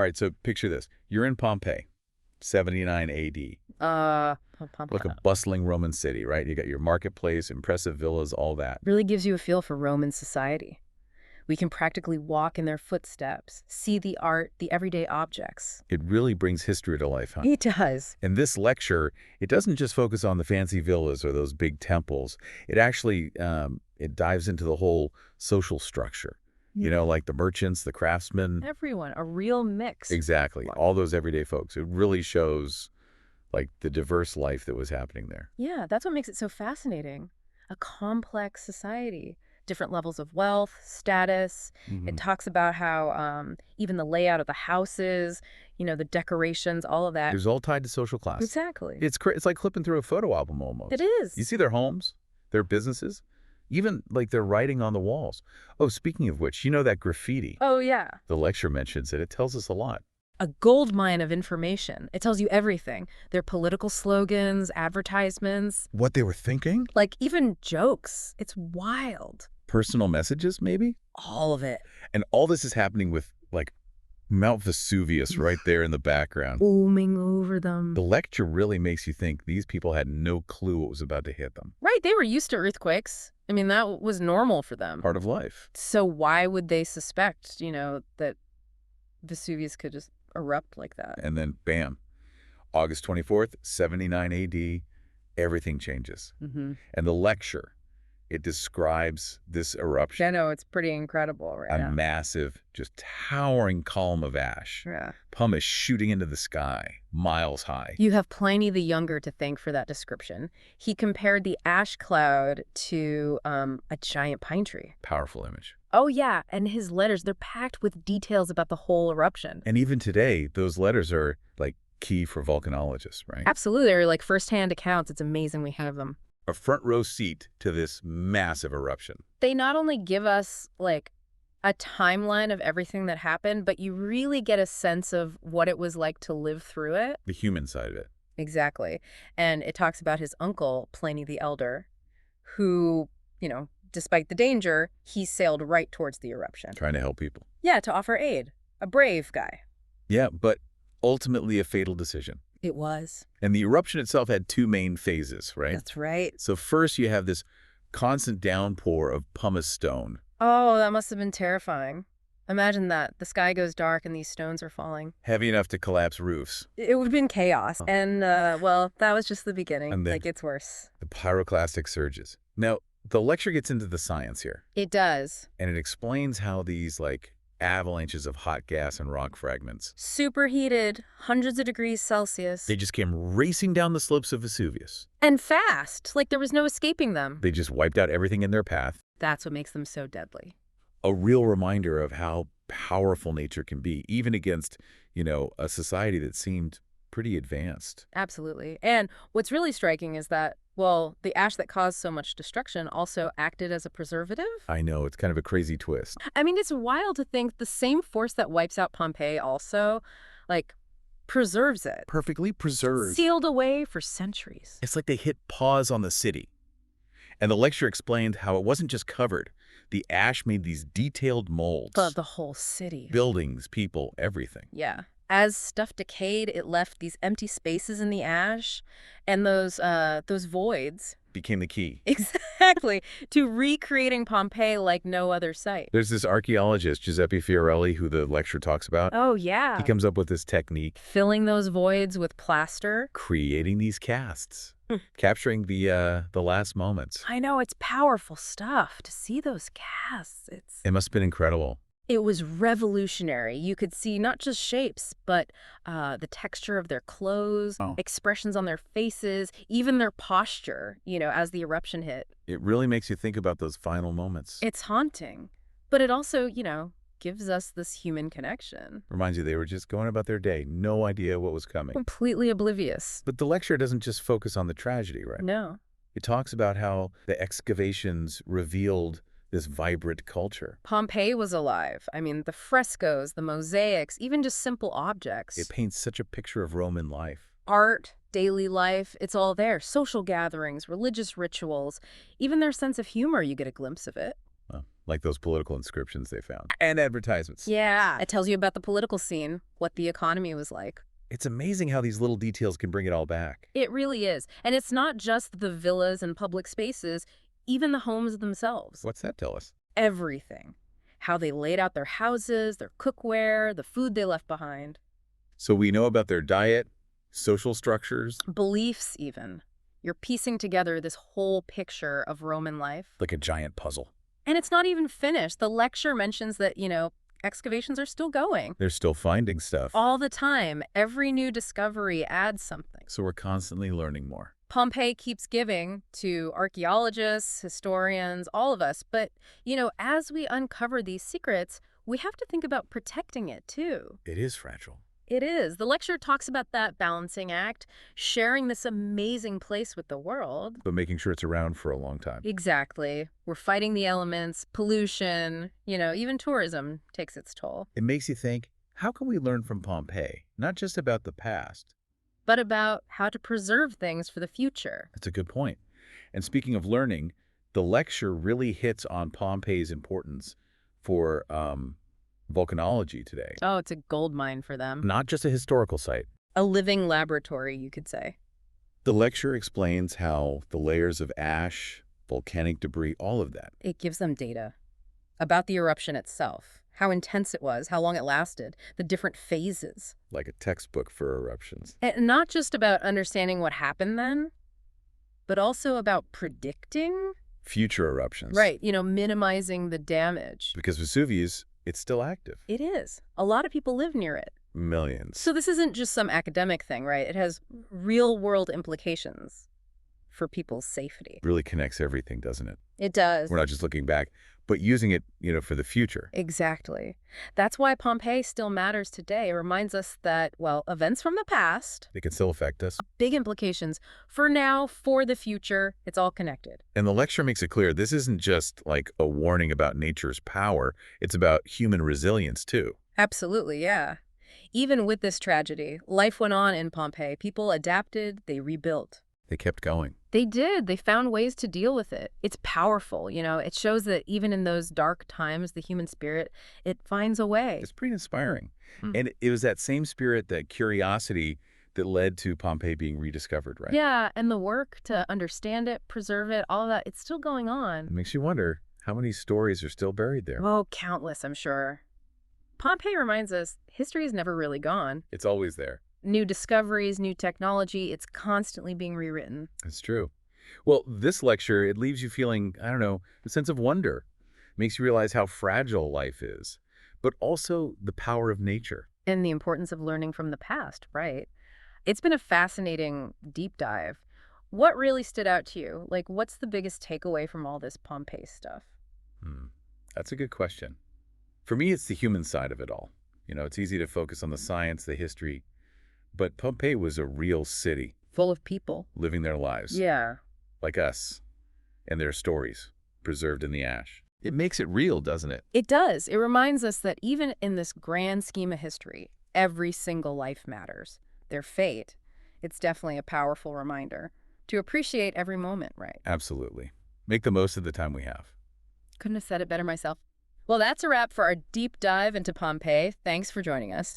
All right, so picture this. You're in Pompeii, 79 AD. Like a bustling Roman city, right? You got your marketplace, impressive villas, all that. Really gives you a feel for Roman society. We can practically walk in their footsteps, see the art, the everyday objects. It really brings history to life, huh? It does. In this lecture, it doesn't just focus on the fancy villas or those big temples. It actually it dives into the whole social structure. You know, like the merchants, the craftsmen. Everyone, a real mix. Exactly. All those everyday folks. It really shows like the diverse life that was happening there. Yeah, that's what makes it so fascinating. A complex society, different levels of wealth, status. It talks about how even the layout of the houses, the decorations, all of that. It was all tied to social class. Exactly. It's like flipping through a photo album almost. It is. You see their homes, their businesses, even like their writing on the walls. Oh, speaking of which, you know that graffiti? Oh, yeah. The lecture mentions it. It tells us a lot. A gold mine of information. It tells you everything. Their political slogans, advertisements. What they were thinking? Like even jokes. It's wild. Personal messages, maybe? All of it. And all this is happening with, like, Mount Vesuvius right there in the background. Booming over them. The lecture really makes you think these people had no clue what was about to hit them. Right, they were used to earthquakes. I mean, that was normal for them. Part of life. So why would they suspect, that Vesuvius could just erupt like that? And then, bam, August 24th, 79 AD, everything changes. And the lecture, it describes this eruption. I know, it's pretty incredible, right? A massive, just towering column of ash. Yeah. Pumice shooting into the sky, miles high. You have Pliny the Younger to thank for that description. He compared the ash cloud to a giant pine tree. Powerful image. Oh, yeah, and his letters, they're packed with details about the whole eruption. And even today, those letters are, like, key for volcanologists, right? Absolutely. They're like firsthand accounts. It's amazing we have them. A front row seat to this massive eruption. They not only give us, like, a timeline of everything that happened, but you really get a sense of what it was like to live through it. The human side of it. Exactly. And it talks about his uncle, Pliny the Elder, who, despite the danger, he sailed right towards the eruption. Trying to help people. Yeah, to offer aid. A brave guy. Yeah, but ultimately a fatal decision. It was. And the eruption itself had two main phases, right? That's right. So first you have this constant downpour of pumice stone. Oh, that must have been terrifying. Imagine that. The sky goes dark and these stones are falling. Heavy enough to collapse roofs. It would have been chaos. And, well, that was just the beginning. And then like, it's worse. The pyroclastic surges. Now, the lecture gets into the science here. It does. And it explains how these, like, avalanches of hot gas and rock fragments. Superheated, hundreds of degrees Celsius. They just came racing down the slopes of Vesuvius. And fast. Like there was no escaping them. They just wiped out everything in their path. That's what makes them so deadly. A real reminder of how powerful nature can be, even against, a society that seemed pretty advanced. Absolutely. And what's really striking is that, well, the ash that caused so much destruction also acted as a preservative. I know, it's kind of a crazy twist. I mean, it's wild to think the same force that wipes out Pompeii also, preserves it. Perfectly preserved. Sealed away for centuries. It's like they hit pause on the city. And the lecture explained how it wasn't just covered. The ash made these detailed molds. The whole city. Buildings, people, everything. Yeah. As stuff decayed, it left these empty spaces in the ash, and those voids became the key. Exactly, to recreating Pompeii like no other site. There's this archaeologist, Giuseppe Fiorelli, who the lecture talks about. Oh, yeah. He comes up with this technique. Filling those voids with plaster. Creating these casts. Capturing the last moments. I know, it's powerful stuff. To see those casts, It must have been incredible. It was revolutionary. You could see not just shapes, but the texture of their clothes, expressions on their faces, even their posture, as the eruption hit. It really makes you think about those final moments. It's haunting. But it also, gives us this human connection. Reminds you they were just going about their day. No idea what was coming. Completely oblivious. But the lecture doesn't just focus on the tragedy, right? No. It talks about how the excavations revealed this vibrant culture. Pompeii was alive. I mean, the frescoes, the mosaics, even just simple objects. It paints such a picture of Roman life. Art, daily life, it's all there. Social gatherings, religious rituals, even their sense of humor, you get a glimpse of it. Well, like those political inscriptions they found. And advertisements. Yeah, it tells you about the political scene, what the economy was like. It's amazing how these little details can bring it all back. It really is. And it's not just the villas and public spaces, even the homes themselves. What's that tell us? Everything. How they laid out their houses, their cookware, the food they left behind. So we know about their diet, social structures. Beliefs, even. You're piecing together this whole picture of Roman life. Like a giant puzzle. And it's not even finished. The lecture mentions that, excavations are still going. They're still finding stuff. All the time. Every new discovery adds something. So we're constantly learning more. Pompeii keeps giving to archaeologists, historians, all of us. But, as we uncover these secrets, we have to think about protecting it, too. It is fragile. It is. The lecture talks about that balancing act, sharing this amazing place with the world. But making sure it's around for a long time. Exactly. We're fighting the elements, pollution, even tourism takes its toll. It makes you think, how can we learn from Pompeii? Not just about the past. But about how to preserve things for the future. That's a good point. And speaking of learning, the lecture really hits on Pompeii's importance for volcanology today. Oh, it's a gold mine for them. Not just a historical site. A living laboratory, you could say. The lecture explains how the layers of ash, volcanic debris, all of that. It gives them data about the eruption itself, how intense it was, how long it lasted, the different phases. Like a textbook for eruptions. And not just about understanding what happened then, but also about predicting. Future eruptions. Right, minimizing the damage. Because Vesuvius, it's still active. It is. A lot of people live near it. Millions. So this isn't just some academic thing, right? It has real-world implications for people's safety. Really connects everything, doesn't it? It does. We're not just looking back, but using it, for the future. Exactly. That's why Pompeii still matters today. It reminds us that, events from the past, They can still affect us. big implications for now, for the future. It's all connected. And the lecture makes it clear this isn't just like a warning about nature's power. It's about human resilience, too. Absolutely, yeah. Even with this tragedy, life went on in Pompeii. People adapted, they rebuilt. They kept going. They did. They found ways to deal with it. It's powerful, It shows that even in those dark times, the human spirit, it finds a way. It's pretty inspiring. Mm. And it was that same spirit, that curiosity, that led to Pompeii being rediscovered, right? Yeah, and the work to understand it, preserve it, all of that, it's still going on. It makes you wonder how many stories are still buried there. Oh, countless, I'm sure. Pompeii reminds us history is never really gone. It's always there. New discoveries, new technology, it's constantly being rewritten. It's true. Well, this lecture, it leaves you feeling, a sense of wonder. Makes you realize how fragile life is, but also the power of nature. And the importance of learning from the past, right? It's been a fascinating deep dive. What really stood out to you? What's the biggest takeaway from all this Pompeii stuff? That's a good question. For me, it's the human side of it all. It's easy to focus on the science, the history, but Pompeii was a real city. Full of people. Living their lives. Yeah. Like us. And their stories, preserved in the ash. It makes it real, doesn't it? It does. It reminds us that even in this grand scheme of history, every single life matters. Their fate, it's definitely a powerful reminder to appreciate every moment, right? Absolutely. Make the most of the time we have. Couldn't have said it better myself. Well, that's a wrap for our deep dive into Pompeii. Thanks for joining us.